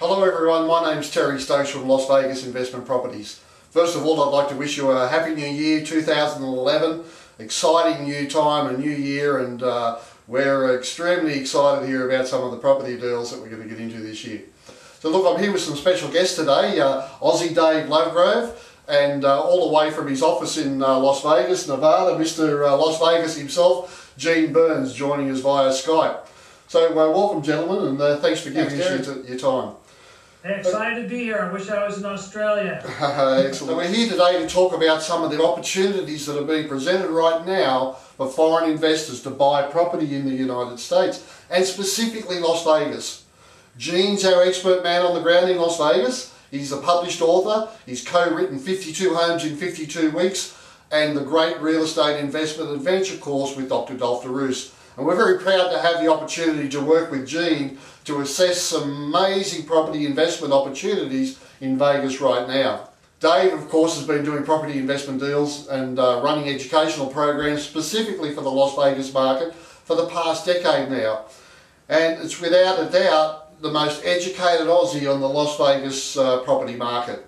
Hello everyone, my name's Terry Stokes from Las Vegas Investment Properties. First of all, I'd like to wish you a happy new year 2011, exciting new time, a new year, and we're extremely excited here about some of the property deals that we're going to get into this year. So look, I'm here with some special guests today, Aussie Dave Lovegrove, and all the way from his office in Las Vegas, Nevada, Mr. Las Vegas himself, Gene Burns, joining us via Skype. So welcome gentlemen, and thanks for giving us your time. Hey, excited to be here. I wish I was in Australia. Excellent. So we're here today to talk about some of the opportunities that are being presented right now for foreign investors to buy property in the United States, and specifically Las Vegas. Gene's our expert man on the ground in Las Vegas. He's a published author. He's co-written 52 Homes in 52 Weeks and the Great Real Estate Investment Adventure course with Dr. Dolph DeRoos. And we're very proud to have the opportunity to work with Gene to assess some amazing property investment opportunities in Vegas right now. Dave, of course, has been doing property investment deals and running educational programs specifically for the Las Vegas market for the past decade now. And it's without a doubt the most educated Aussie on the Las Vegas property market.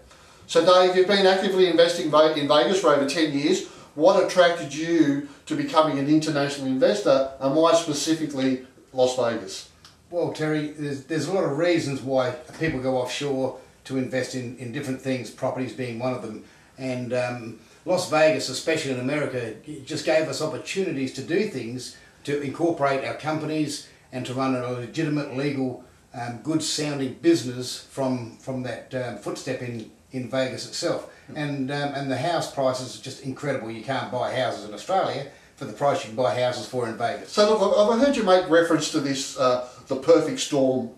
So Dave, you've been actively investing in Vegas for over 10 years. What attracted you to becoming an international investor, and why specifically Las Vegas? Well, Terry, there's a lot of reasons why people go offshore to invest in different things, properties being one of them. And Las Vegas, especially in America, just gave us opportunities to do things, to incorporate our companies and to run a legitimate, legal, good sounding business from that footstep in Vegas itself. And the house prices are just incredible. You can't buy houses in Australia for the price you can buy houses for in Vegas. So look, I've heard you make reference to this, the perfect storm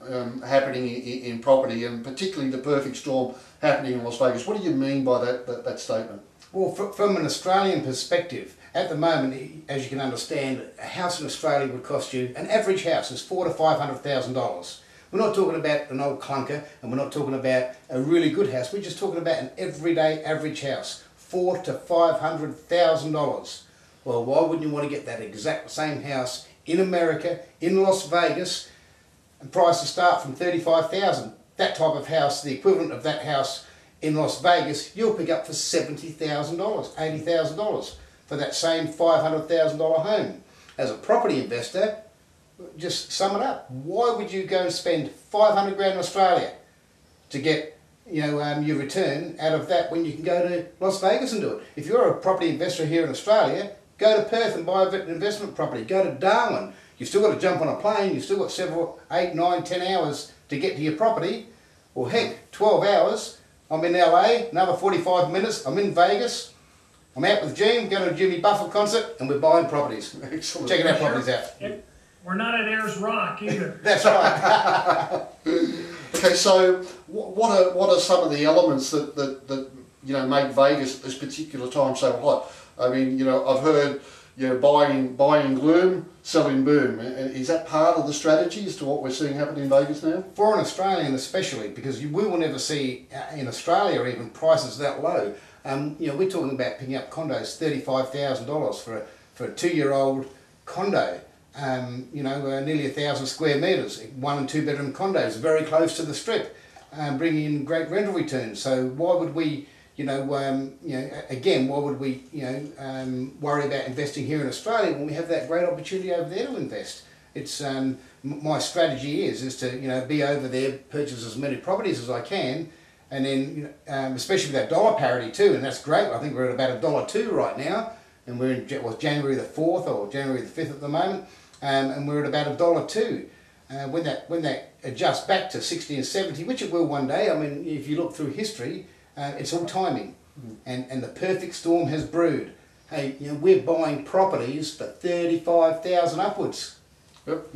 happening in property, and particularly the perfect storm happening in Las Vegas. What do you mean by that statement? Well, from an Australian perspective, at the moment, as you can understand, a house in Australia would cost you, an average house is $400,000 to $500,000. We're not talking about an old clunker, and we're not talking about a really good house. We're just talking about an everyday average house, $400,000 to $500,000. Well, why wouldn't you want to get that exact same house in America, in Las Vegas, and prices start from $35,000? That type of house, the equivalent of that house in Las Vegas, you'll pick up for $70,000, $80,000 for that same $500,000 home. As a property investor, just sum it up. Why would you go and spend 500 grand in Australia to get your return out of that when you can go to Las Vegas and do it? If you're a property investor here in Australia, go to Perth and buy an investment property. Go to Darwin. You've still got to jump on a plane. You've still got several, 8, 9, 10 hours to get to your property. Or heck, 12 hours. I'm in LA, another 45 minutes. I'm in Vegas. I'm out with Gene, going to a Jimmy Buffett concert, and we're buying properties. Excellent. Checking our properties out. We're not at Ayers Rock either. That's right. Okay, so what are some of the elements that make Vegas at this particular time so hot? I mean, I've heard buying gloom, selling boom. Is that part of the strategy as to what we're seeing happen in Vegas now? For an Australian especially, because we will never see in Australia even prices that low. We're talking about picking up condos, $35,000 for a 2-year-old condo. Nearly 1,000 square metres, 1 and 2 bedroom condos, very close to the strip, bringing in great rental returns. So why would we, again, why would we, worry about investing here in Australia when we have that great opportunity over there to invest? It's my strategy is to be over there, purchase as many properties as I can, and then especially with that dollar parity too, and that's great. I think we're at about $1.02 right now. And we're in January the 4th or January the 5th at the moment, and we're at about $1.02. When that adjusts back to 60 and 70, which it will one day, I mean, if you look through history, it's all timing, and the perfect storm has brewed. Hey, we're buying properties for $35,000 upwards. Yep.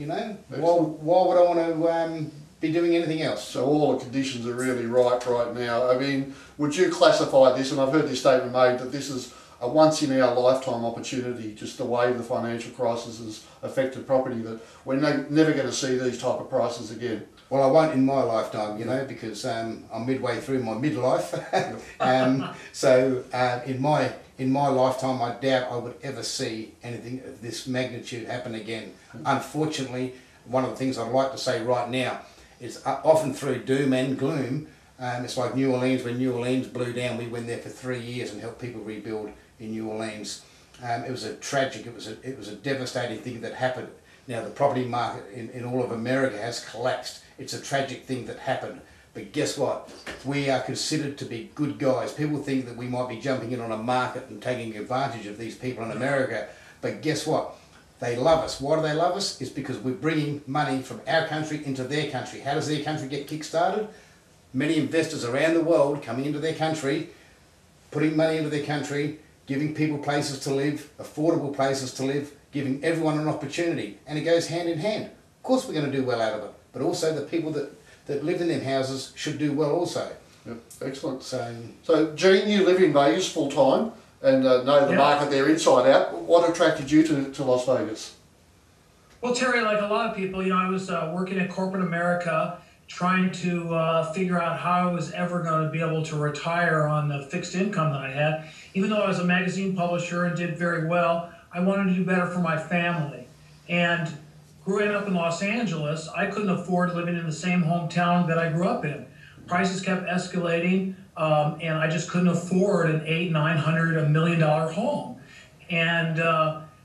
Why would I want to be doing anything else? So all the conditions are really right now. I mean, would you classify this, and I've heard this statement made, that this is a once-in-our-lifetime opportunity, just the way the financial crisis has affected property, that we're never going to see these type of prices again? Well, I won't in my lifetime, because I'm midway through my midlife. So in my lifetime, I doubt I would ever see anything of this magnitude happen again. Unfortunately, one of the things I'd like to say right now, It's often through doom and gloom. It's like New Orleans. When New Orleans blew down, we went there for 3 years and helped people rebuild in New Orleans. It was a tragic, it was a devastating thing that happened. Now the property market in all of America has collapsed. It's a tragic thing that happened. But guess what? We are considered to be good guys. People think that we might be jumping in on a market and taking advantage of these people in America. But guess what? They love us. Why do they love us? It's because we're bringing money from our country into their country. How does their country get kick-started? Many investors around the world coming into their country, putting money into their country, giving people places to live, affordable places to live, giving everyone an opportunity. And it goes hand in hand. Of course we're going to do well out of it. But also the people that live in them houses should do well also. Yep, excellent. So Gene, you live in Vegas full time and know the market there inside out. What attracted you to Las Vegas? Well, Terry, like a lot of people, you know, I was working in corporate America, trying to figure out how I was ever going to be able to retire on the fixed income that I had. Even though I was a magazine publisher and did very well, I wanted to do better for my family. And growing up in Los Angeles, I couldn't afford living in the same hometown that I grew up in. Prices kept escalating, and I just couldn't afford an $800,000, $900,000, $1 million home. And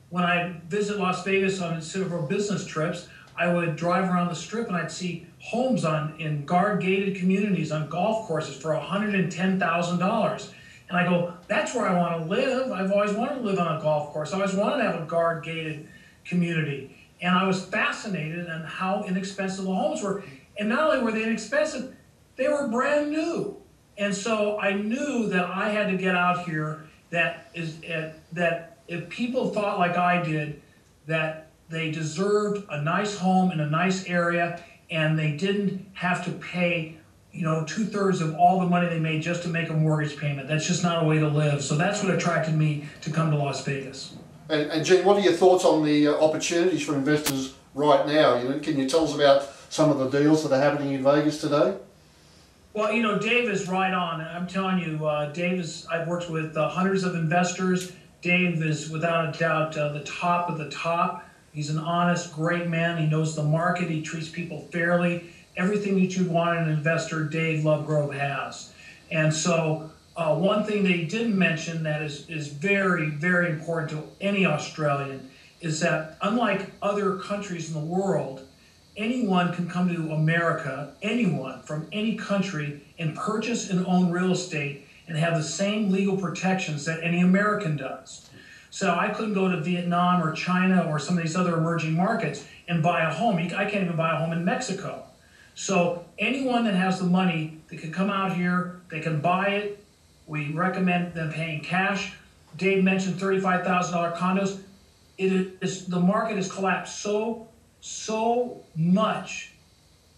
when I visit Las Vegas on several business trips, I would drive around the strip and I'd see homes in guard-gated communities on golf courses for $110,000. And I go, that's where I want to live. I've always wanted to live on a golf course. I always wanted to have a guard-gated community. And I was fascinated in how inexpensive the homes were. And not only were they inexpensive, they were brand new. And so I knew that I had to get out here, that if people thought like I did, that they deserved a nice home in a nice area, and they didn't have to pay, you know, 2/3 of all the money they made just to make a mortgage payment. That's just not a way to live. So that's what attracted me to come to Las Vegas. And Gene, what are your thoughts on the opportunities for investors right now? You know, can you tell us about some of the deals that are happening in Vegas today? Well, you know, Dave is right on. I'm telling you, I've worked with hundreds of investors. Dave is without a doubt the top of the top. He's an honest, great man. He knows the market. He treats people fairly. Everything that you'd want in an investor, Dave Lovegrove has. And so one thing that he didn't mention that is very, very important to any Australian is that unlike other countries in the world, anyone can come to America, anyone from any country, and purchase and own real estate and have the same legal protections that any American does. So I couldn't go to Vietnam or China or some of these other emerging markets and buy a home. I can't even buy a home in Mexico. So anyone that has the money, they can come out here, they can buy it. We recommend them paying cash. Dave mentioned $35,000 condos. The market has collapsed so much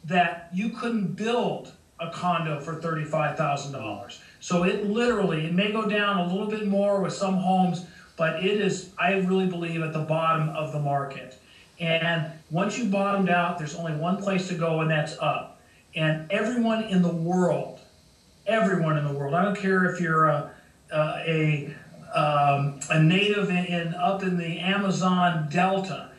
that you couldn't build a condo for $35,000. So it may go down a little bit more with some homes, but it is, I really believe, at the bottom of the market. And once you bottomed out, there's only one place to go, and that's up. And everyone in the world, I don't care if you're a native up in the Amazon Delta,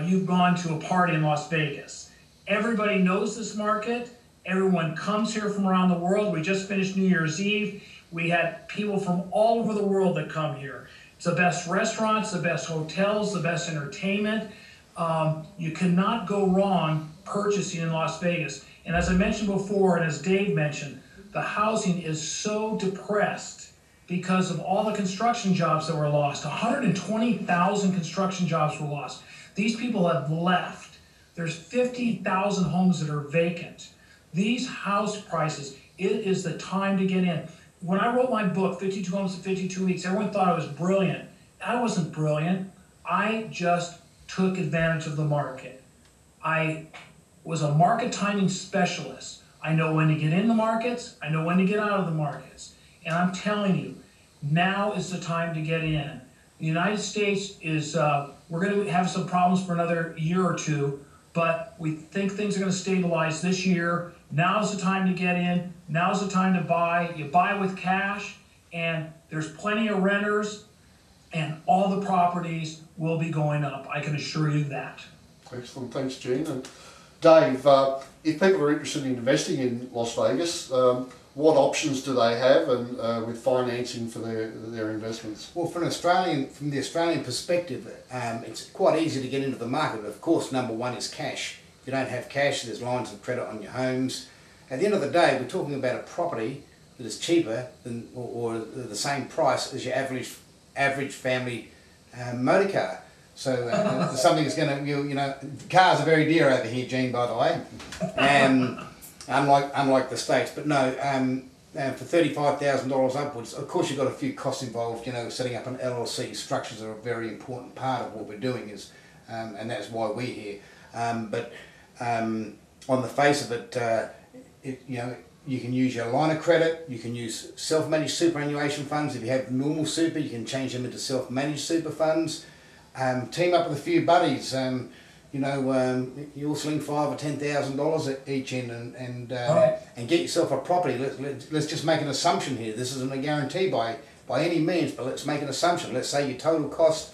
you've gone to a party in Las Vegas. Everybody knows this market. Everyone comes here from around the world. We just finished New Year's Eve. We had people from all over the world that come here. It's the best restaurants, the best hotels, the best entertainment. You cannot go wrong purchasing in Las Vegas. And as I mentioned before, and as Dave mentioned, the housing is so depressed because of all the construction jobs that were lost. 120,000 construction jobs were lost. These people have left. There's 50,000 homes that are vacant. These house prices, it is the time to get in. When I wrote my book, 52 Homes in 52 Weeks, everyone thought I was brilliant. I wasn't brilliant. I just took advantage of the market. I was a market timing specialist. I know when to get in the markets. I know when to get out of the markets. And I'm telling you, now is the time to get in. The United States is, we're going to have some problems for another year or two, but we think things are going to stabilize this year. Now's the time to get in. Now's the time to buy. You buy with cash, and there's plenty of renters, and all the properties will be going up. I can assure you that. Excellent. Thanks, Gene. And Dave, if people are interested in investing in Las Vegas, what options do they have, and with financing for their investments? Well, from the Australian perspective, it's quite easy to get into the market. Of course, number one is cash. If you don't have cash, there's lines of credit on your homes. At the end of the day, we're talking about a property that is cheaper than, or the same price as your average family motor car. So something that's going to, you know, cars are very dear over here, Gene, by the way, unlike the States. But no, for $35,000 upwards, of course you've got a few costs involved. You know, setting up an LLC, structures are a very important part of what we're doing, and that's why we're here. But on the face of it, you know, you can use your line of credit, you can use self-managed superannuation funds. If you have normal super, you can change them into self-managed super funds. Team up with a few buddies, you know, you'll sling $5,000 or $10,000 each in and get yourself a property. Let's just make an assumption here. This isn't a guarantee by any means, but let's make an assumption. Let's say your total cost,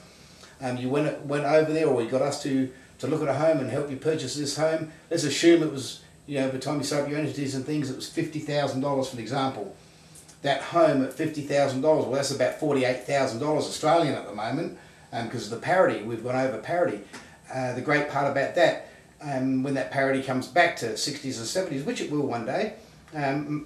you went over there, or you got us to look at a home and help you purchase this home. Let's assume it was, you know, by the time you set up your entities and things, it was $50,000 for example. That home at $50,000, well, that's about $48,000 Australian at the moment, because of the parity. We've gone over parity. The great part about that, when that parity comes back to 60s and 70s, which it will one day,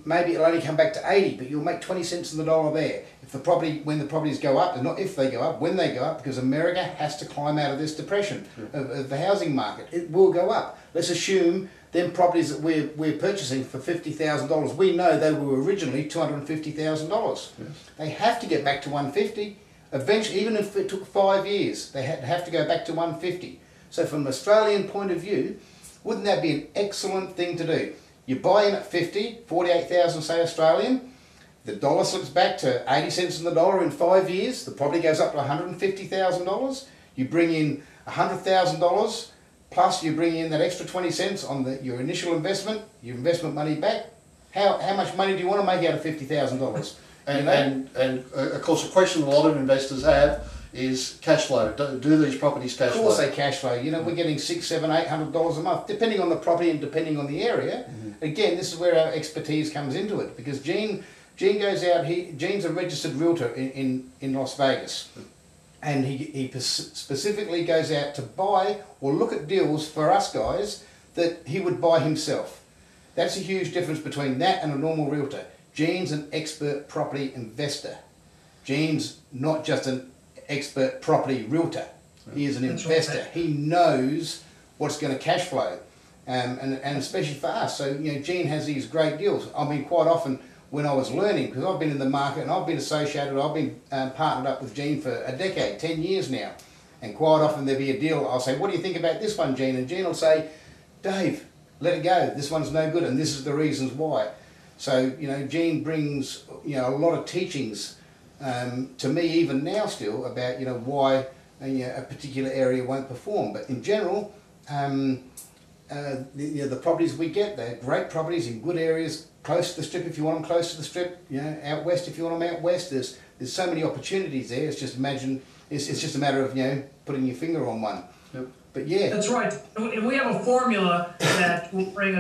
maybe it'll only come back to 80, but you'll make 20 cents on the dollar there. If the property, when the properties go up, and not if they go up, when they go up, because America has to climb out of this depression of the housing market. It will go up. Let's assume them properties that we're purchasing for $50,000, we know they were originally $250,000. Yes. They have to get back to 150. Eventually, even if it took 5 years, they have to go back to 150. So from an Australian point of view, wouldn't that be an excellent thing to do? You buy in at 50, 48,000 say Australian, the dollar slips back to 80 cents on the dollar in 5 years, the property goes up to $150,000, you bring in $100,000, plus you bring in that extra 20 cents on your initial investment, your investment money back. How much money do you want to make out of $50,000? And of course, a question a lot of investors have is cash flow. Do these properties cash flow? Of course they cash flow. You know, we're getting $600, $700, $800 a month, depending on the property and depending on the area. Again, this is where our expertise comes into it, because Gene goes out. Gene's a registered realtor in Las Vegas, and he specifically goes out to buy or look at deals for us guys that he would buy himself. That's a huge difference between that and a normal realtor. Gene's an expert property investor. Gene's not just an expert property realtor. He is an investor. Right. He knows what's going to cash flow, and especially for us. So, you know, Gene has these great deals. I mean, quite often when I was learning, because I've been in the market and I've been associated, I've been partnered up with Gene for a decade, 10 years now. And quite often there'll be a deal, I'll say, what do you think about this one, Gene? And Gene will say, Dave, let it go. This one's no good, and this is the reasons why. So, you know, Gene brings, you know, a lot of teachings to me even now still about, you know, why a particular area won't perform. But in general, the properties we get, they're great properties in good areas, close to the strip if you want them close to the strip, you know, out west if you want them out west. There's so many opportunities there. It's just it's just a matter of, you know, putting your finger on one. Yep. But yeah. That's right. And we have a formula that will bring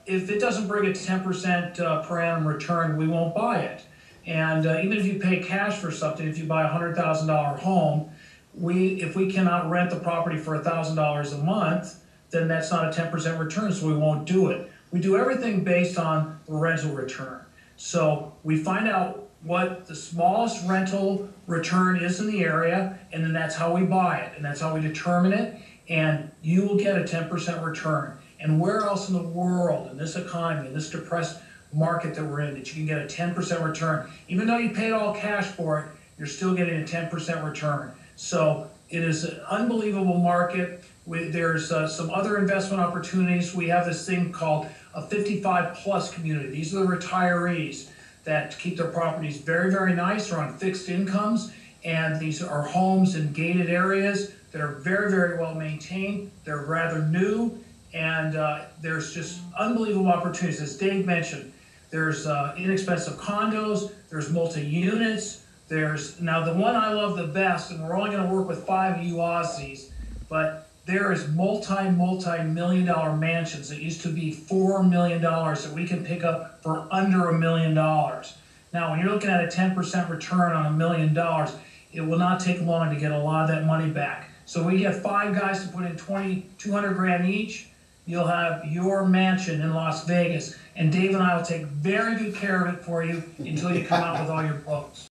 if it doesn't bring a 10% per annum return, we won't buy it. And even if you pay cash for something, if you buy a $100,000 home, if we cannot rent the property for $1,000 a month, then that's not a 10% return, so we won't do it. We do everything based on the rental return. So we find out what the smallest rental return is in the area, and then that's how we buy it, and that's how we determine it, and you will get a 10% return. And where else in the world, in this economy, in this depressed market that we're in, that you can get a 10% return? Even though you paid all cash for it, you're still getting a 10% return. So it is an unbelievable market. There's some other investment opportunities. We have this thing called a 55+ community. These are the retirees that keep their properties very, very nice. They're on fixed incomes, and these are homes in gated areas that are very, very well maintained. They're rather new, and there's just unbelievable opportunities. As Dave mentioned, there's inexpensive condos, there's multi-units, now the one I love the best, and we're only going to work with 5 of you Aussies, but there is multi-million dollar mansions that used to be $4 million that we can pick up for under $1 million. Now, when you're looking at a 10% return on $1 million, it will not take long to get a lot of that money back. So we get 5 guys to put in 200 grand each, you'll have your mansion in Las Vegas. And Dave and I will take very good care of it for you until you come out with all your books.